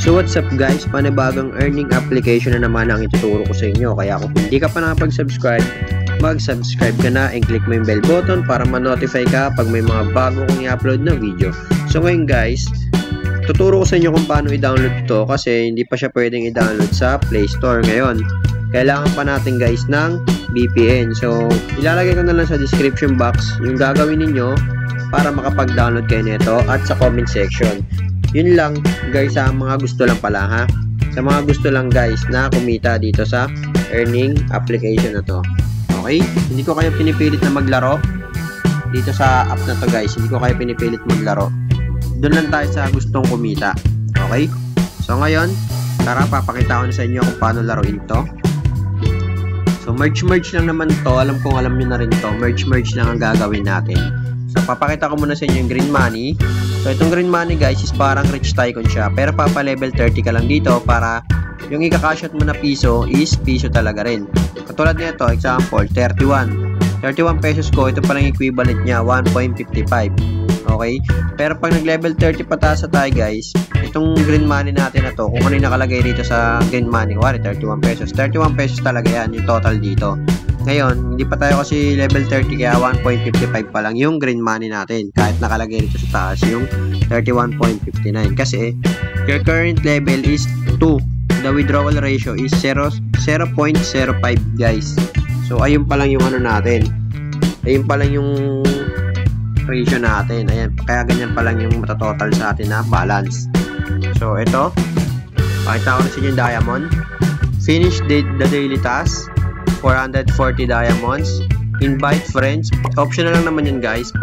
So what's up guys, panibagong earning application na naman ang ituturo ko sa inyo. Kaya kung hindi ka pa nakapag-subscribe, mag-subscribe ka na and click mo yung bell button para ma-notify ka pag may mga bago kong i-upload na video. So ngayon guys, tuturo ko sa inyo kung paano i-download ito kasi hindi pa siya pwedeng i-download sa Play Store ngayon. Kailangan pa natin guys ng VPN. So ilalagay ko na lang sa description box yung gagawin ninyo para makapag-download kayo nito at sa comment section. Yun lang guys, sa mga gusto lang pala ha. Sa mga gusto lang guys na kumita dito sa earning application na to. Okay? Hindi ko kayo pinipilit na maglaro dito sa app na to guys. Hindi ko kayo pinipilit maglaro. Doon lang tayo sa gustong kumita. Okay? So ngayon, tara papakita ko na sa inyo kung paano laruin to. So merge lang naman to. Alam nyo na rin to. Merge lang ang gagawin natin. So papakita ko muna sa inyo yung green money. So itong green money guys is parang rich tycoon siya. Pero papa level 30 ka lang dito para yung ika-cash out mo na piso is piso talaga rin. Katulad nito, example, 31 pesos ko, ito palang equivalent niya 1.55. Okay? Pero pag nag-level 30 pataas tayo guys, itong green money natin na to, kung ano yung nakalagay dito sa green money, wari 31 pesos talaga yan, yung total dito. Ngayon, hindi pa tayo kasi level 30 kaya 1.55 pa lang yung green money natin kahit nakalagay dito sa taas yung 31.59 kasi your current level is 2. The withdrawal ratio is 0.05 guys. So ayun pa lang yung ano natin. Ayun pa lang yung ratio natin. Ayan, kaya ganyan pa lang yung matatotal sa atin na balance. So ito, pakita ko na sa inyo yung diamond. Finish the daily task. 440 diamonds. Invite friends. Optional lang naman yun guys.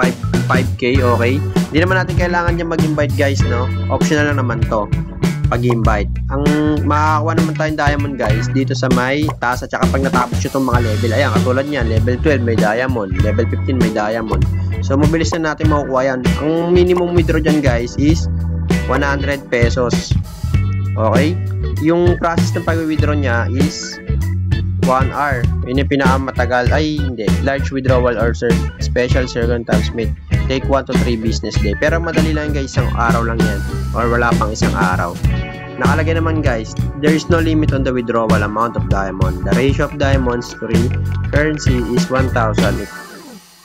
5k, okay? Hindi naman natin kailangan yung mag-invite guys, no? Optional lang naman to pag-invite. Ang makakakuha naman tayong diamond guys dito sa may taas at saka pag natapos nyo itong mga level. Ayan, katulad niyan. Level 12 may diamond. Level 15 may diamond. So, mabilis na natin makukuha yan. Ang minimum withdraw dyan guys is 100 pesos. Okay? Yung process ng pag-withdraw niya is 1 hour. Yun yung pinakamatagal. Ay, hindi. Large withdrawal or special circumstance may take 1 to 3 business day. Pero madali lang guys, isang araw lang yan. Or wala pang isang araw. Nakalagay naman guys, there is no limit on the withdrawal amount of diamond. The ratio of diamonds to currency is 1,000.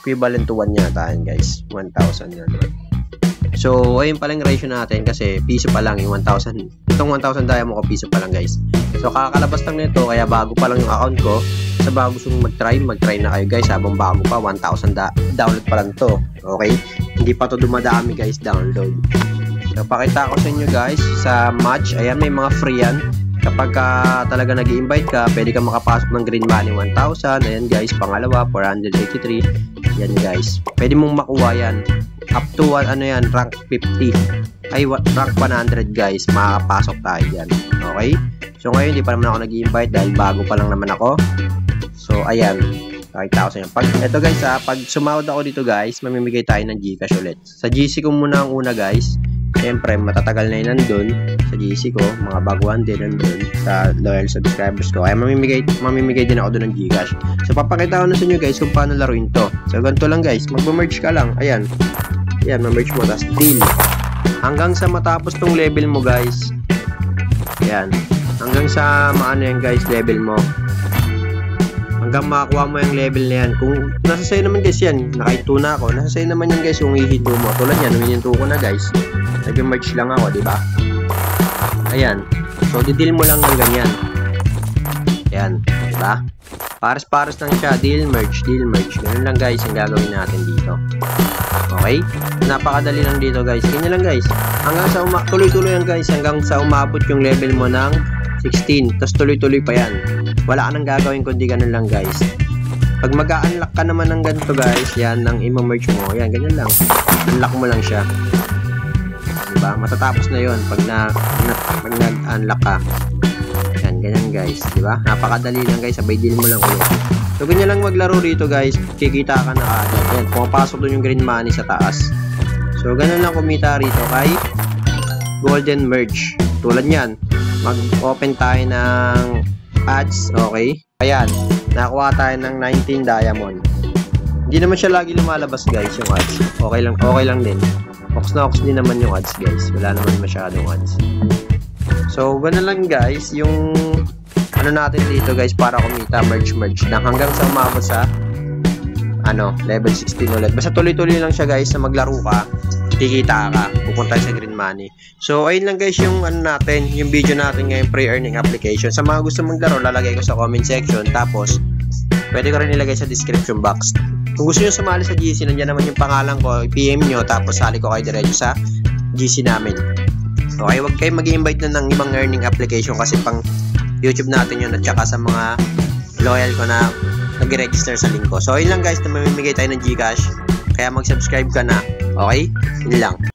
Equivalent to 1 yata yan guys. 1,000 yan. So, ayun pa lang ratio natin kasi piso pa lang yung 1,000. Itong 1,000 diamond ko, piso pa lang guys. So, kakalabas lang nito kaya bago pa lang yung account ko. Sa bago gusto mag-try na kayo guys. Habang bago pa, 1,000 download pa lang to. Okay? Hindi pa to dumadami guys, download. So, pakita ko sa inyo guys sa match. Ayan, may mga free yan. Kapag talaga nag-i-invite ka, pwede ka makapasok ng green money 1,000. Ayan guys, pangalawa, 483. Yan guys. Pwede mong makuha yan. Up to ano yan, rank 50. Ay, rank 100 guys. Makakapasok tayo dyan. Okay? So ngayon, hindi pa naman ako nag-i-invite dahil bago pa lang naman ako. So, ayan. Pakita ko sa inyo. Ito guys pag sumahod ako dito guys, mamimigay tayo ng Gcash ulit. Sa GC ko muna ang una guys. Siyempre, matatagal na yun nandun. Sa GC ko, mga baguhan din nandun sa loyal subscribers ko. Kaya mamimigay din ako doon ng Gcash. So, papakita ko na sa inyo guys kung paano laruin to. So, ganito lang guys. Mag-merge ka lang. Ayan. Ayan, ma-merge mo. Tapos, deal. Hanggang sa matapos tong level mo guys. Ayan. Hanggang sa maano yan guys, level mo. Hanggang makakuha mo yung level na yan. Kung nasa sa'yo naman guys yan, naka-2 na ako. Nasa sa'yo naman yan guys kung i-hito mo. Tulad yan, humihinto ko na guys. Nag-merge lang ako, diba? Ayan. So, di-deal mo lang ng ganyan. Ayan. Diba? Pares-pares lang siya. Deal, merge. Ganun lang guys ang gagawin natin dito. Okay? Napakadali lang dito guys. Ganyan lang guys. Hanggang sa tuloy-tuloy yan guys. Hanggang sa umabot yung level mo ng 16. Tapos tuloy-tuloy pa yan. Wala ka nang gagawin kundi ganun lang guys. Pag mag-a-unlock ka naman ng ganito guys, yan, nang i-merge mo. Yan, ganyan lang. Unlock mo lang siya. Diba? Matatapos na yun pag nag-unlock ka. Yan, ganyan guys. Diba? Napakadali lang guys. Sabay deal mo lang ulit. So, ganyan lang maglaro rito guys. Kikita ka na agad. Yan, pumapasok doon yung green money sa taas. So, ganun lang kumita rito kay Golden Merge. Tulad yan. Mag-open tayo ng ads. Okay. Ayan. Nakuha tayo ng 19 diamond. Hindi naman siya lagi lumalabas guys yung ads. Okay lang din. Ox na ox din naman yung ads guys. Wala naman masyadong ads. So, ganun lang guys, yung ano natin dito guys para kumita, merge lang hanggang sa umabot sa level 16 ulit. Basta tuloy-tuloy lang siya guys na maglaro ka, kikita ka, pupunta sa green money. So, ayun lang guys yung natin, yung video natin ngayon, pre-earning application. Sa mga gusto maglaro, lalagay ko sa comment section, tapos pwede ko rin ilagay sa description box. Kung gusto nyo sumali sa GC, nandiyan naman yung pangalan ko, PM nyo, tapos sali ko kayo diretso sa GC namin. Okay, huwag kayo mag-invite na ng ibang earning application kasi pang YouTube natin yun at saka sa mga loyal ko na nag-register sa link ko. So, yun lang guys, na mamimigay tayo ng GCash. Kaya mag-subscribe ka na. Okay? Yun lang.